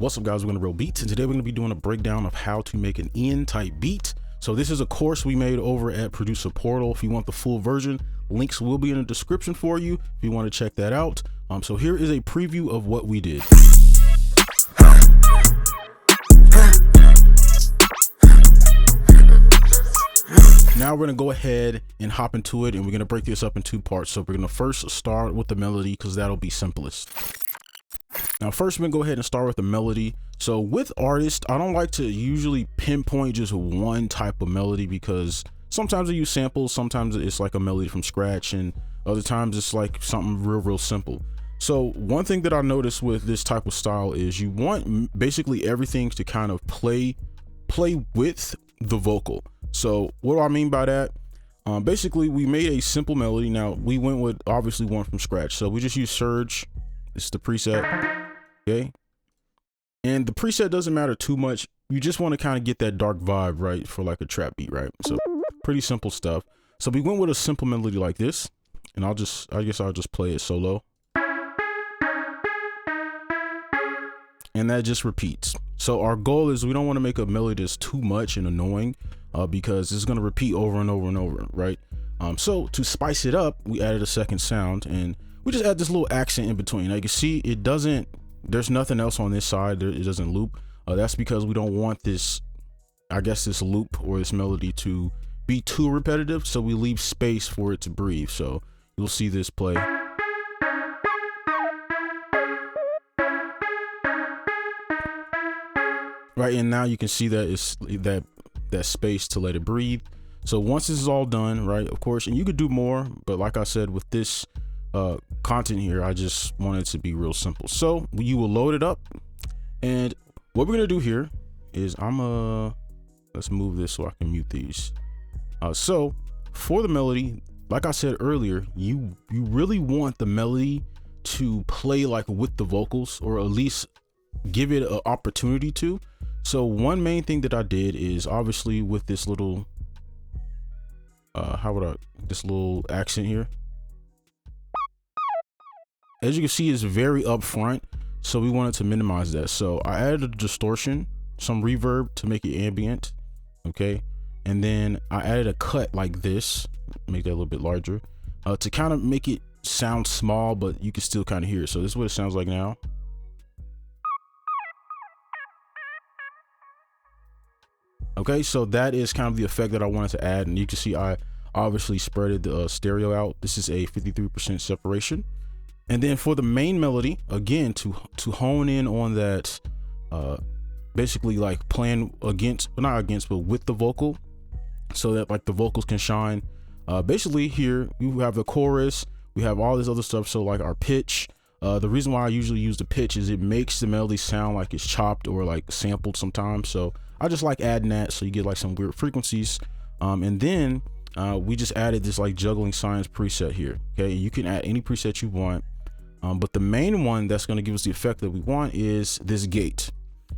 What's up, guys? We're gonna 𝗖𝗢𝗣𝗘, and today we're gonna be doing a breakdown of how to make an EN type beat. So this is a course we made over at Producer Portal. If you want the full version, links will be in the description for you if you want to check that out. So here is a preview of what we did. Now we're gonna go ahead and hop into it, and we're gonna break this up in two parts. So we're gonna first start with the melody because that'll be simplest. Now first we're gonna go ahead and start with the melody. So with artists, I don't like to usually pinpoint just one type of melody because sometimes I use samples, sometimes it's like a melody from scratch, and other times it's like something real simple. So one thing that I noticed with this type of style is you want basically everything to kind of play with the vocal. So what do I mean by that? Basically we made a simple melody. Now we went with obviously one from scratch. So we just use Surge. It's the preset. Okay. And the preset doesn't matter too much. You just want to kind of get that dark vibe, right? For like a trap beat, right? So pretty simple stuff. So we went with a simple melody like this, and I guess I'll just play it solo. And that just repeats. So our goal is we don't want to make a melody that's too much and annoying because it's going to repeat over and over and over, right? So to spice it up, we added a second sound, and we just add this little accent in between. Now you can see there's nothing else on this side. It doesn't loop. That's because we don't want this, I guess, this loop or this melody to be too repetitive. So we leave space for it to breathe. So you'll see this play. Right, and now you can see that it's that space to let it breathe. So once this is all done, right, of course, and you could do more, but like I said, with this content here, I just want it to be real simple. So you will load it up, and what we're gonna do here is let's move this so I can mute these. So for the melody, like I said earlier, you really want the melody to play like with the vocals, or at least give it an opportunity to. So one main thing that I did is obviously with this little this little accent here, as you can see, it's very upfront, so we wanted to minimize that. So I added a distortion, some reverb to make it ambient, okay, and then I added a cut like this, make that a little bit larger, to kind of make it sound small, but you can still kind of hear it. So this is what it sounds like now. Okay, so that is kind of the effect that I wanted to add, and you can see I obviously spreaded the stereo out. This is a 53% separation. And then for the main melody, again, to hone in on that, basically like playing not against, but with the vocal, so that like the vocals can shine. Basically here you have the chorus, we have all this other stuff. So like our pitch, the reason why I usually use the pitch is it makes the melody sound like it's chopped or like sampled sometimes. So I just like adding that, so you get like some weird frequencies. And then we just added this like juggling science preset here. Okay, you can add any preset you want. But the main one that's going to give us the effect that we want is this gate.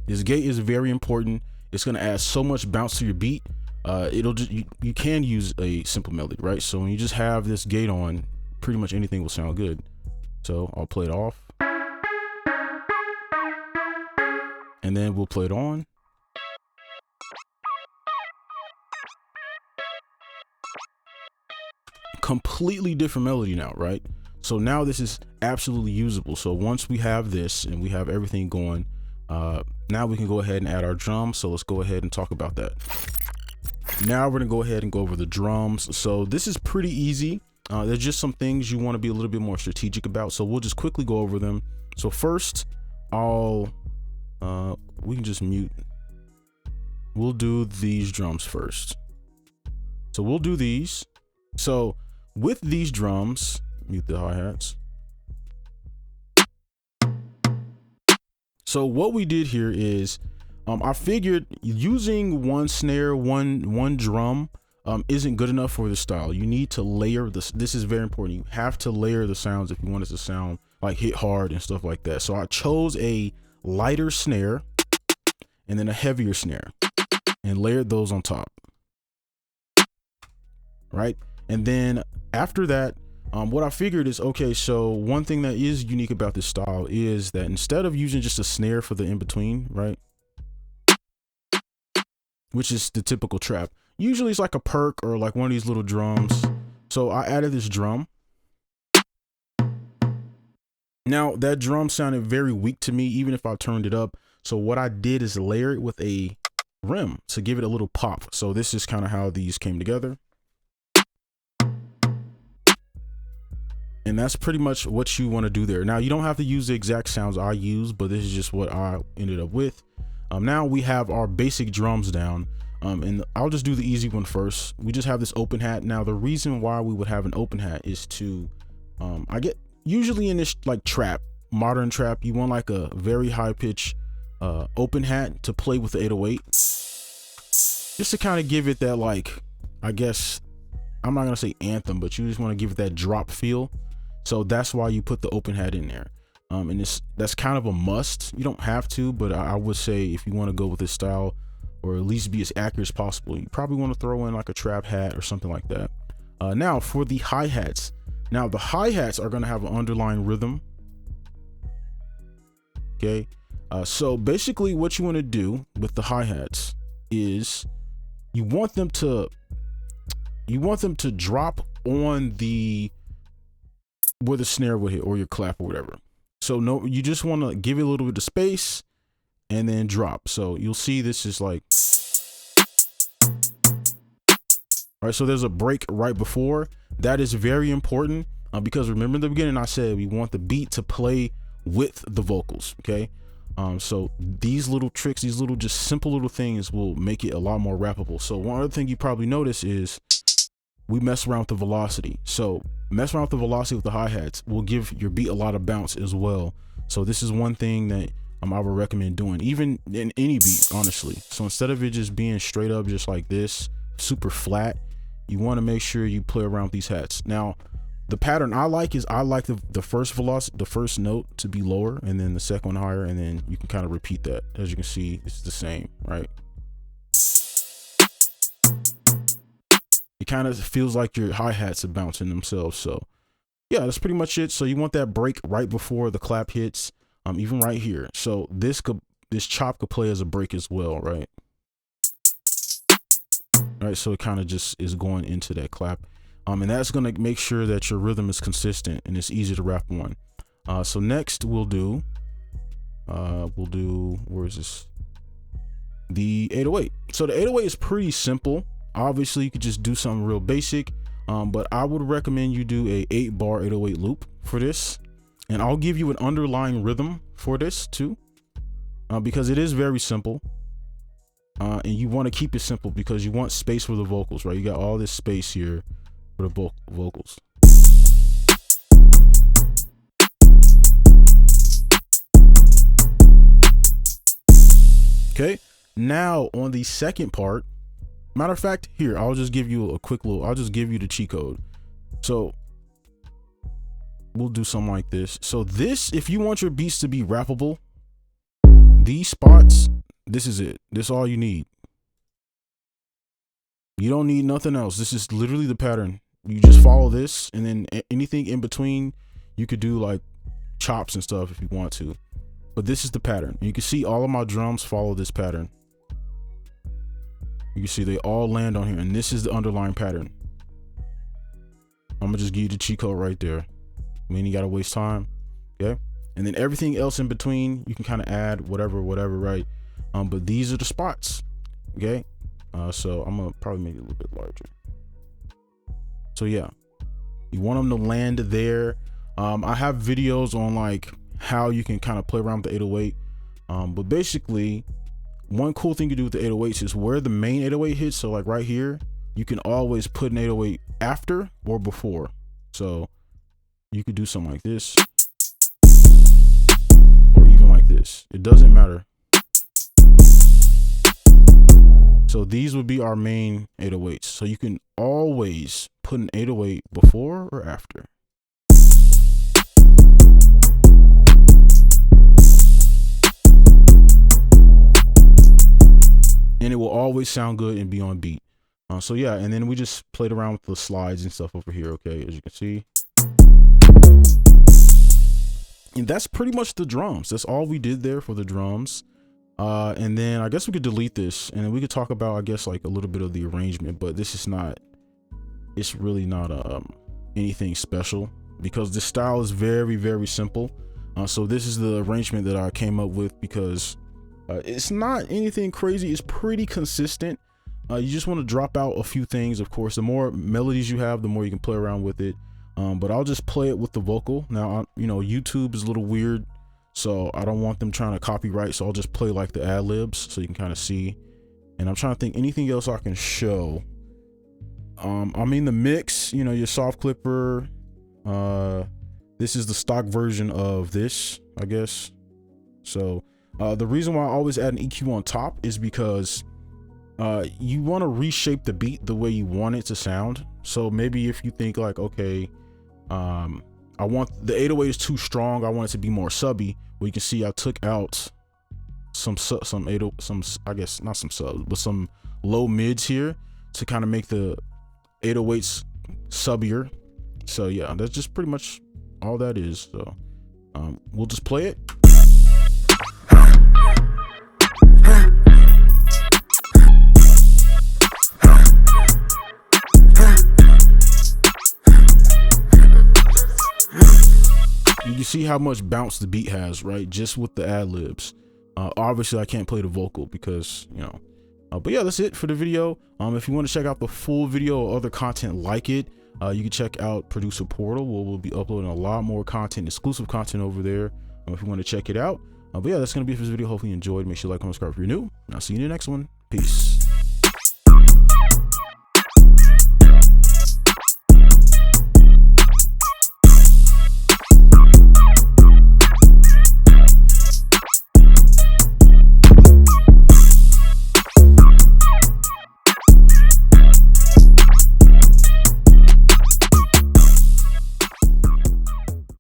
This gate is very important. It's going to add so much bounce to your beat. You can use a simple melody, right? So when you just have this gate on, pretty much anything will sound good. So I'll play it off, and then we'll play it on. Completely different melody now, right? So now this is absolutely usable. So once we have this and we have everything going, now we can go ahead and add our drums. So let's go ahead and talk about that. Now we're gonna go ahead and go over the drums. So this is pretty easy. There's just some things you want to be a little bit more strategic about. So we'll just quickly go over them. So first, we can just mute. We'll do these drums first. So we'll do these. So with these drums, mute the hi-hats. So what we did here is I figured using one snare, one drum isn't good enough for the style. You need to layer this. This is very important. You have to layer the sounds if you want it to sound like hit hard and stuff like that. So I chose a lighter snare and then a heavier snare and layered those on top. Right. And then after that, What I figured is, okay, so one thing that is unique about this style is that instead of using just a snare for the in-between, right, which is the typical trap, usually it's like a perk or like one of these little drums. So I added this drum. Now that drum sounded very weak to me, even if I turned it up. So what I did is layer it with a rim to give it a little pop. So this is kind of how these came together. And that's pretty much what you want to do there. Now you don't have to use the exact sounds I use, but this is just what I ended up with. Now we have our basic drums down. And I'll just do the easy one first. We just have this open hat. Now the reason why we would have an open hat is to, I get usually in this like trap, modern trap, you want like a very high pitch open hat to play with the 808, just to kind of give it that, like, I guess I'm not gonna say anthem, but you just want to give it that drop feel. So that's why you put the open hat in there. And that's kind of a must. You don't have to, but I would say if you want to go with this style, or at least be as accurate as possible, you probably want to throw in like a trap hat or something like that. Now for the hi-hats. Now the hi-hats are going to have an underlying rhythm. Okay. So basically what you want to do with the hi-hats is you want them to drop on the, where the snare would hit, or your clap or whatever. So no, you just want to give it a little bit of space and then drop. So you'll see this is like, all right, so there's a break right before. That is very important because remember in the beginning I said we want the beat to play with the vocals, okay? So these little tricks, these little just simple little things will make it a lot more rappable. So one other thing you probably notice is we mess around with the velocity. So mess around with the velocity with the hi-hats will give your beat a lot of bounce as well. So this is one thing that I would recommend doing, even in any beat, honestly. So instead of it just being straight up just like this, super flat, you want to make sure you play around with these hats. Now, the pattern I like is I like the first velocity, the first note to be lower, and then the second one higher, and then you can kind of repeat that. As you can see, it's the same, right? It kind of feels like your hi-hats are bouncing themselves. So yeah, that's pretty much it. So you want that break right before the clap hits, even right here. So this chop could play as a break as well, right? All right, so it kind of just is going into that clap. And that's going to make sure that your rhythm is consistent and it's easy to rap on. So next we'll do, where is this? The 808. So the 808 is pretty simple. Obviously you could just do something real basic, but I would recommend you do a 8-bar 808 loop for this. And I'll give you an underlying rhythm for this too, because it is very simple. And you want to keep it simple because you want space for the vocals, right? You got all this space here for the vocals. Okay, now on the second part, matter of fact, here, I'll just give you a quick little, I'll just give you the cheat code. So we'll do something like this. So this, if you want your beats to be rappable, these spots, this is it. This is all you need. You don't need nothing else. This is literally the pattern. You just follow this, and then anything in between, you could do like chops and stuff if you want to. But this is the pattern. You can see all of my drums follow this pattern. You can see they all land on here, and this is the underlying pattern. I'm gonna just give you the cheat code right there. I mean, you gotta waste time, okay? And then everything else in between, you can kind of add whatever, right? But these are the spots, okay? So I'm gonna probably make it a little bit larger. So yeah, you want them to land there. I have videos on like how you can kind of play around with the 808. But basically, one cool thing you do with the 808s is where the main 808 hits. So like right here, you can always put an 808 after or before. So you could do something like this, or even like this. It doesn't matter. So these would be our main 808s. So you can always put an 808 before or after. And it will always sound good and be on beat. So yeah, and then we just played around with the slides and stuff over here, okay, as you can see. And that's pretty much the drums. That's all we did there for the drums. And then I guess we could delete this and we could talk about, I guess, like a little bit of the arrangement, but this is not, it's really not anything special because this style is very, very simple. So this is the arrangement that I came up with because it's not anything crazy. It's pretty consistent. You just want to drop out a few things. Of course, the more melodies you have, the more you can play around with it. But I'll just play it with the vocal. Now, you know, YouTube is a little weird, so I don't want them trying to copyright. So I'll just play like the ad libs so you can kind of see. And I'm trying to think anything else I can show. I mean, the mix, you know, your soft clipper. This is the stock version of this, I guess. So the reason why I always add an EQ on top is because you want to reshape the beat the way you want it to sound. So maybe if you think like, okay, I want the 808 is too strong, I want it to be more subby. Well, you can see I took out some I guess not some subs, but some low mids here to kind of make the 808s subbier. So yeah, that's just pretty much all that is. So we'll just play it. You see how much bounce the beat has, right? Just with the ad libs. Obviously I can't play the vocal because, you know, but yeah, that's it for the video. If you want to check out the full video or other content like it, you can check out Producer Portal, where we'll be uploading a lot more content, exclusive content over there, if you want to check it out. But yeah, that's going to be it for this video. Hopefully you enjoyed. Make sure you like, comment, subscribe if you're new, and I'll see you in the next one. Peace.